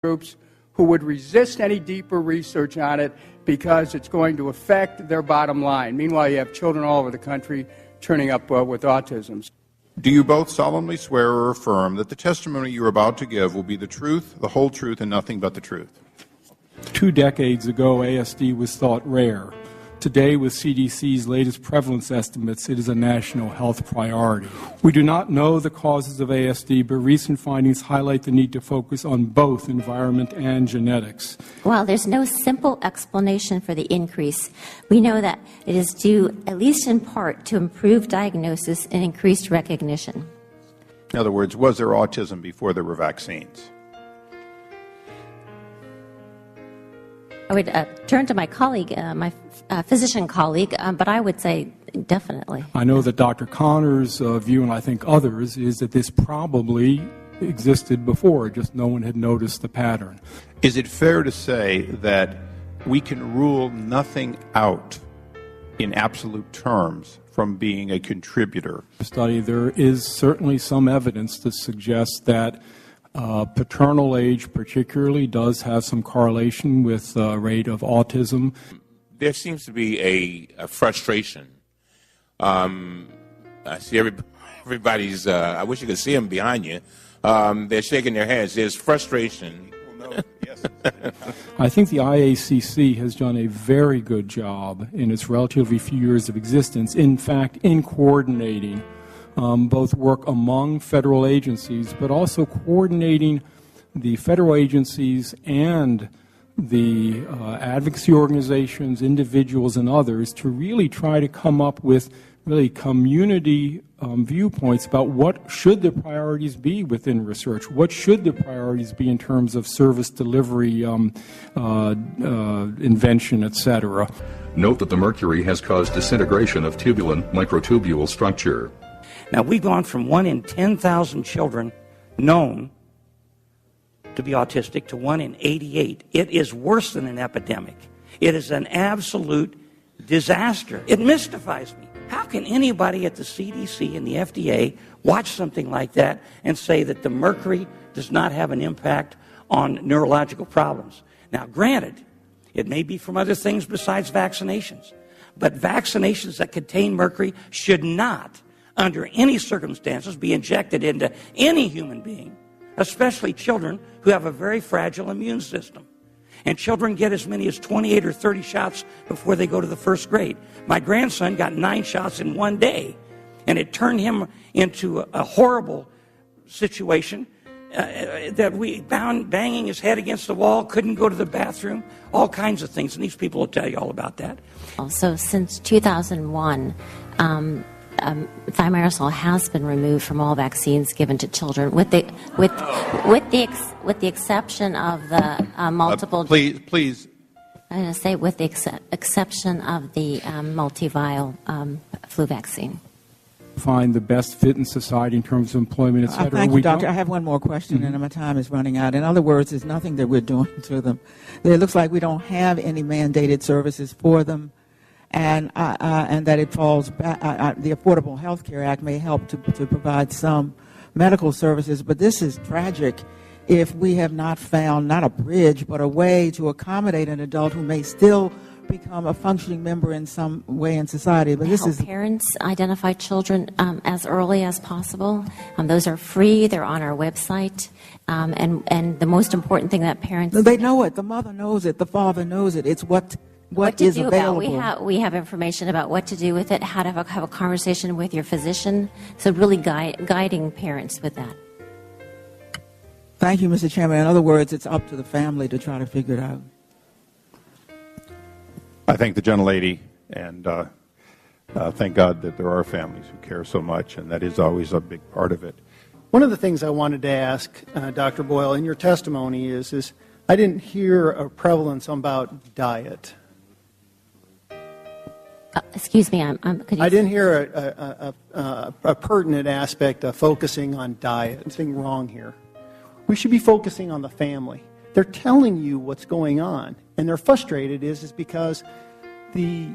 groups who would resist any deeper research on it because it's going to affect their bottom line. Meanwhile, you have children all over the country turning up with autism. Do you both solemnly swear or affirm that the testimony you are about to give will be the truth, the whole truth, and nothing but the truth? 2 decades ago, ASD was thought rare. Today, with CDC's latest prevalence estimates, it is a national health priority. We do not know the causes of ASD, but recent findings highlight the need to focus on both environment and genetics. While there's no simple explanation for the increase, we know that it is due, at least in part, to improved diagnosis and increased recognition. In other words, was there autism before there were vaccines? I would turn to my colleague, my physician colleague, but I would say definitely. I know that Dr. Connor's view, and I think others, is that this probably existed before, just no one had noticed the pattern. Is it fair to say that we can rule nothing out in absolute terms from being a contributor? There is certainly some evidence to suggest that paternal age particularly does have some correlation with the rate of autism. There seems to be a frustration. I see everybody's, I wish you could see them behind you. They're shaking their heads. There's frustration. I think the IACC has done a very good job in its relatively few years of existence, in fact, in coordinating both work among federal agencies, but also coordinating the federal agencies and the advocacy organizations, individuals, and others to really try to come up with really community viewpoints about what should the priorities be within research, what should the priorities be in terms of service delivery, invention, etc. Note that the mercury has caused disintegration of tubulin microtubule structure. Now, we've gone from 1 in 10,000 children known to be autistic to 1 in 88. It is worse than an epidemic. It is an absolute disaster. It mystifies me. How can anybody at the CDC and the FDA watch something like that and say that the mercury does not have an impact on neurological problems? Now, granted, it may be from other things besides vaccinations, but vaccinations that contain mercury should not, under any circumstances, be injected into any human being, especially children who have a very fragile immune system. And children get as many as 28 or 30 shots before they go to the first grade. My grandson got 9 shots in 1 day, and it turned him into a horrible situation that we found banging his head against the wall, couldn't go to the bathroom, all kinds of things. And these people will tell you all about that. So since 2001, thimerosal has been removed from all vaccines given to children, with the exception of the multiple. Please. I'm going to say with the exception of the multiviral flu vaccine. Find the best fit in society in terms of employment, etc. Thank you, Doctor. I have one more question, and my time is running out. In other words, there's nothing that we're doing to them. It looks like we don't have any mandated services for them. And that it falls back, the Affordable Health Care Act may help to provide some medical services, but this is tragic if we have not found, not a bridge, but a way to accommodate an adult who may still become a functioning member in some way in society. But this is parents identify children as early as possible. Those are free. They're on our website. And the most important thing that parents... They know it. The mother knows it. The father knows it. It's what is available. We have information about what to do with it, how to have a conversation with your physician, so really guiding parents with that. Thank you, Mr. Chairman. In other words, it's up to the family to try to figure it out. I thank the gentlelady, and thank God that there are families who care so much, and that is always a big part of it. One of the things I wanted to ask Dr. Boyle in your testimony is I didn't hear a prevalence about diet. Excuse me, I didn't hear a pertinent aspect of focusing on diet. Something wrong here. We should be focusing on the family. They're telling you what's going on, and they're frustrated is because the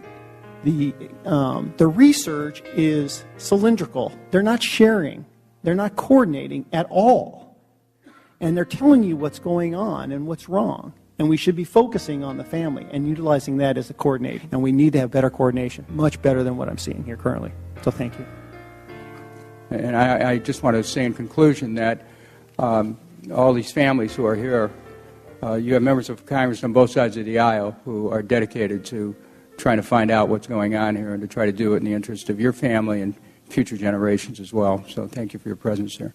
research is cylindrical. They're not sharing. They're not coordinating at all. and they're telling you what's going on and what's wrong. And we should be focusing on the family and utilizing that as a coordinator. And we need to have better coordination, much better than what I'm seeing here currently. So thank you. And I just want to say in conclusion that all these families who are here, you have members of Congress on both sides of the aisle who are dedicated to trying to find out what's going on here and to try to do it in the interest of your family and future generations as well. So thank you for your presence here.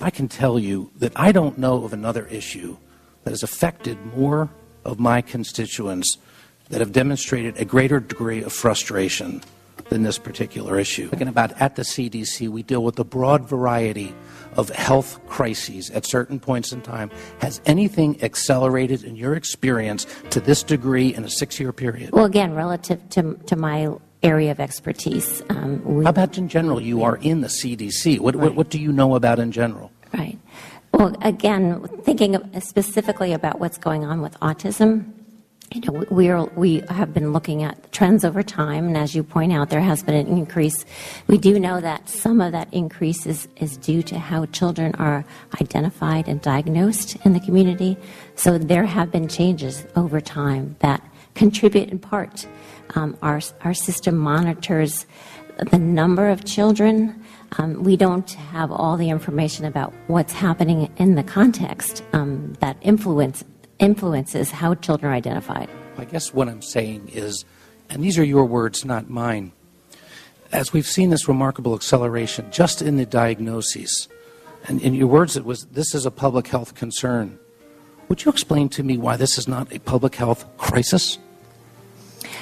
I can tell you that I don't know of another issue that has affected more of my constituents that have demonstrated a greater degree of frustration than this particular issue. Thinking about at the CDC, we deal with a broad variety of health crises at certain points in time. Has anything accelerated in your experience to this degree in a 6-year period? Well, again, relative to my area of expertise. How about in general? You are in the CDC. What do you know about in general? Right. Well, again, thinking specifically about what's going on with autism, we have been looking at trends over time, and as you point out, there has been an increase. We do know that some of that increase is due to how children are identified and diagnosed in the community. So there have been changes over time that contribute in part. Our system monitors the number of children. We don't have all the information about what's happening in the context that influences how children are identified. I guess what I'm saying is, and these are your words, not mine, as we've seen this remarkable acceleration just in the diagnoses, and in your words it was, this is a public health concern. Would you explain to me why this is not a public health crisis?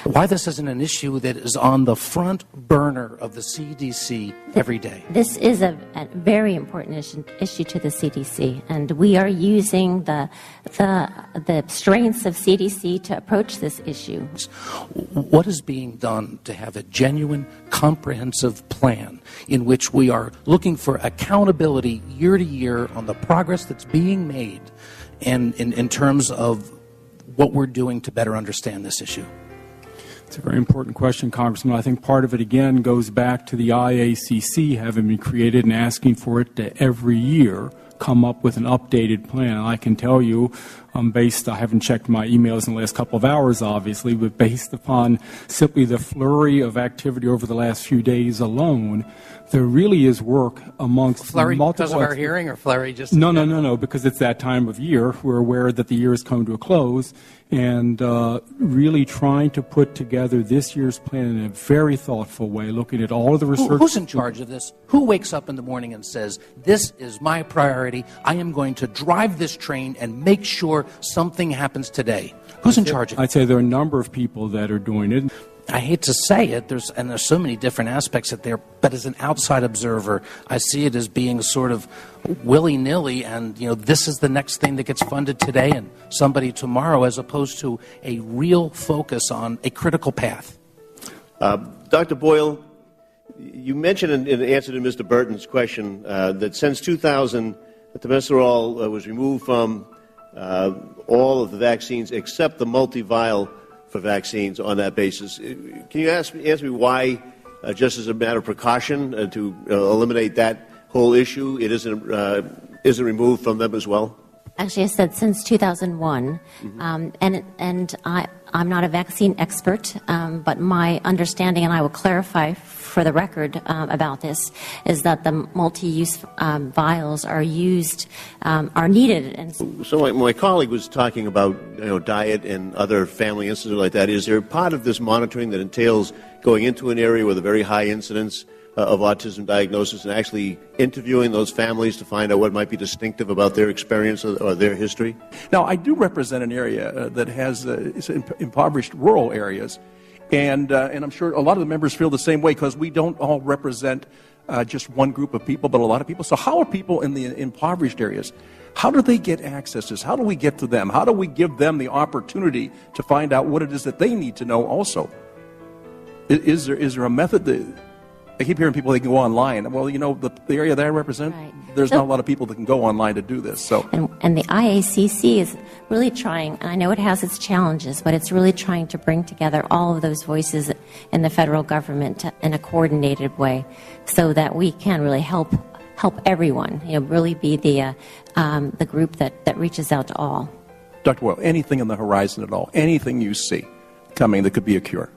Why this isn't an issue that is on the front burner of the CDC every day? This is a very important issue to the CDC, and we are using the strengths of CDC to approach this issue. What is being done to have a genuine, comprehensive plan in which we are looking for accountability year to year on the progress that's being made and in terms of what we're doing to better understand this issue? It's a very important question, Congressman. I think part of it, again, goes back to the IACC having been created and asking for it to every year come up with an updated plan. And I can tell you, I haven't checked my emails in the last couple of hours, obviously, but based upon simply the flurry of activity over the last few days alone, there really is work amongst flurry multiple... because of our hearing, or flurry just... No, because it's that time of year. We're aware that the year is coming to a close, and really trying to put together this year's plan in a very thoughtful way, looking at all of the research... Who's in charge of this? Who wakes up in the morning and says, this is my priority, I am going to drive this train and make sure something happens today? Who's in charge of it? I'd say there are a number of people that are doing it. I hate to say it, there's so many different aspects of there, but as an outside observer, I see it as being sort of willy-nilly, and this is the next thing that gets funded today and somebody tomorrow, as opposed to a real focus on a critical path. Dr. Boyle, you mentioned in answer to Mr. Burton's question that since 2000, testosterone was removed from all of the vaccines except the multi-vial for vaccines on that basis. Can you answer me why, just as a matter of precaution, to eliminate that whole issue, it isn't removed from them as well? Actually, I said since 2001, and I'm not a vaccine expert, but my understanding, and I will clarify for the record about this, is that the multi-use vials are needed. And so my colleague was talking about diet and other family incidents like that. Is there part of this monitoring that entails going into an area with a very high incidence of autism diagnosis and actually interviewing those families to find out what might be distinctive about their experience or their history? Now, I do represent an area that has impoverished rural areas, and I'm sure a lot of the members feel the same way, because we don't all represent just one group of people, but a lot of people. So how are people in the impoverished areas, how do they get access to this? How do we get to them? How do we give them the opportunity to find out what it is that they need to know also? Is there a method that... I keep hearing people, they can go online. Well, the area that I represent, there's not a lot of people that can go online to do this. So, and the IACC is really trying, and I know it has its challenges, but it's really trying to bring together all of those voices in the federal government in a coordinated way so that we can really help help everyone, really be the group that reaches out to all. Dr. Boyle, anything on the horizon at all, anything you see coming that could be a cure?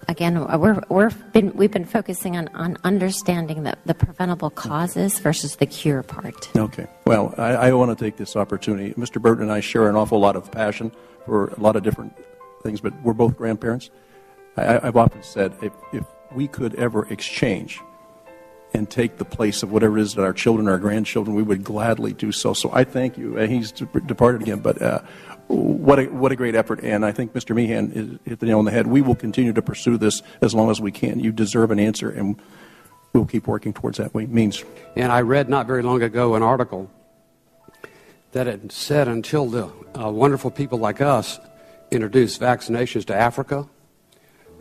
Again, we've been focusing on understanding the preventable causes versus the cure part. Okay. Well, I want to take this opportunity. Mr. Burton and I share an awful lot of passion for a lot of different things, but we're both grandparents. I've often said if we could ever exchange and take the place of whatever it is that our children or our grandchildren, we would gladly do so. So I thank you. He's departed again, but what a great effort. And I think Mr. Meehan hit the nail on the head. We will continue to pursue this as long as we can. You deserve an answer, and we'll keep working towards that means. And I read not very long ago an article that it said until the wonderful people like us introduced vaccinations to Africa,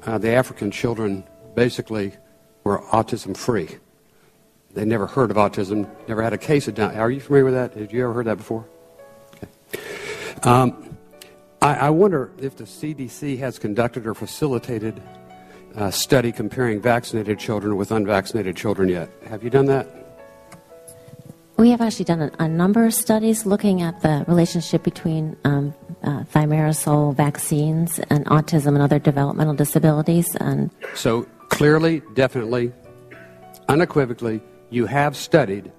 the African children basically were autism-free. They never heard of autism, never had a case of Down. Are you familiar with that? Had you ever heard that before? Okay. I wonder if the CDC has conducted or facilitated a study comparing vaccinated children with unvaccinated children yet. Have you done that? We have actually done a number of studies looking at the relationship between thimerosal vaccines and autism and other developmental disabilities. And so clearly, definitely, unequivocally, you have studied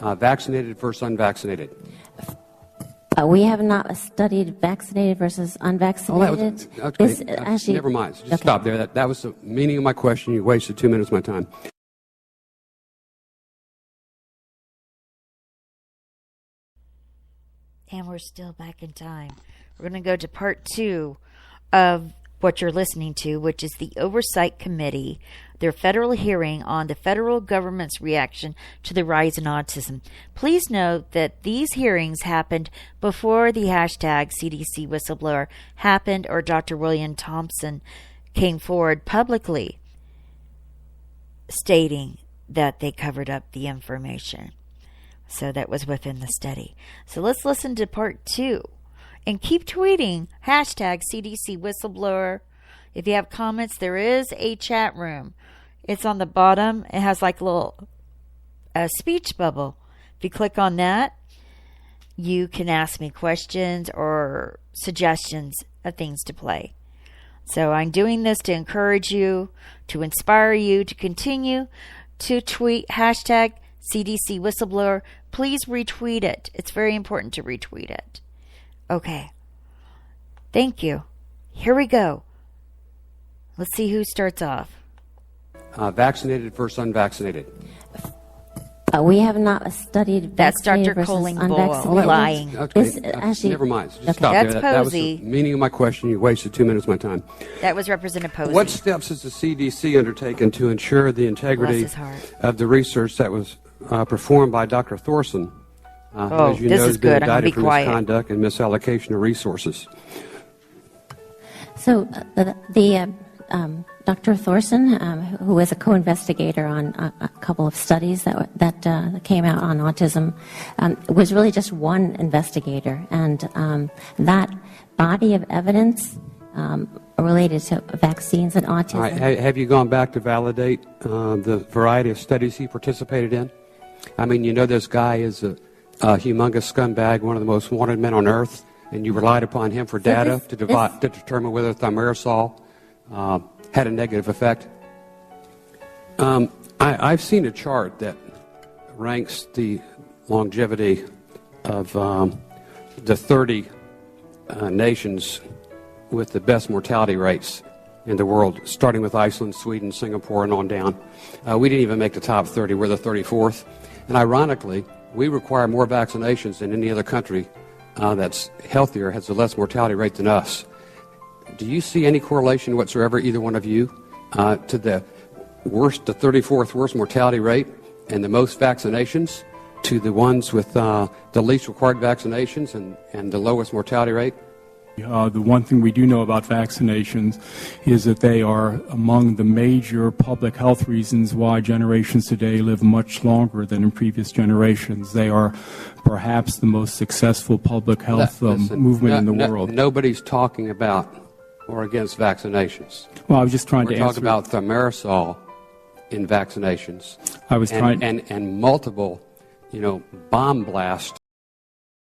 vaccinated versus unvaccinated. We have not studied vaccinated versus unvaccinated. Oh, okay. Never mind. Just stop there. That was the meaning of my question. You wasted 2 minutes of my time. And we're still back in time. We're going to go to part 2 of what you're listening to, which is the Oversight Committee, their federal hearing on the federal government's reaction to the rise in autism. Please note that these hearings happened before the hashtag CDC whistleblower happened or Dr. William-Thompson came forward publicly stating that they covered up the information. So that was within the study. So let's listen to part 2. And keep tweeting, hashtag CDC whistleblower. If you have comments, there is a chat room. It's on the bottom. It has like a little speech bubble. If you click on that, you can ask me questions or suggestions of things to play. So I'm doing this to encourage you, to inspire you to continue to tweet hashtag CDC whistleblower. Please retweet it. It's very important to retweet it. Okay. Thank you. Here we go. Let's see who starts off. Vaccinated versus unvaccinated. We have not studied That's vaccinated Dr. versus Colling unvaccinated. lying. Okay. Actually, never mind. Just okay. stop That's there. That was Posey. the meaning of my question. You wasted 2 minutes of my time. That was Representative Posey. What steps has the CDC undertaken to ensure the integrity of the research that was performed by Dr. Thorson? As you this know, is good. I'm going to be for quiet. misconduct and misallocation of resources. So Dr. Thorson, who was a co-investigator on a couple of studies that came out on autism, was really just one investigator, and that body of evidence related to vaccines and autism. All right. Have you gone back to validate the variety of studies he participated in? I mean, you know, this guy is a humongous scumbag, one of the most wanted men on earth, and you relied upon him for data to determine whether thimerosal had a negative effect. I've seen a chart that ranks the longevity of the 30 nations with the best mortality rates in the world, starting with Iceland, Sweden, Singapore, and on down. We didn't even make the top 30. We're the 34th. And ironically, we require more vaccinations than any other country that's healthier, has a less mortality rate than us. Do you see any correlation whatsoever, either one of you, to the 34th worst mortality rate and the most vaccinations to the ones with the least required vaccinations and the lowest mortality rate? The one thing we do know about vaccinations is that they are among the major public health reasons why generations today live much longer than in previous generations. They are perhaps the most successful public health movement in the world. Nobody's talking about or against vaccinations. Well, I was just trying to talk about thimerosal in vaccinations. I was trying and multiple, bomb blast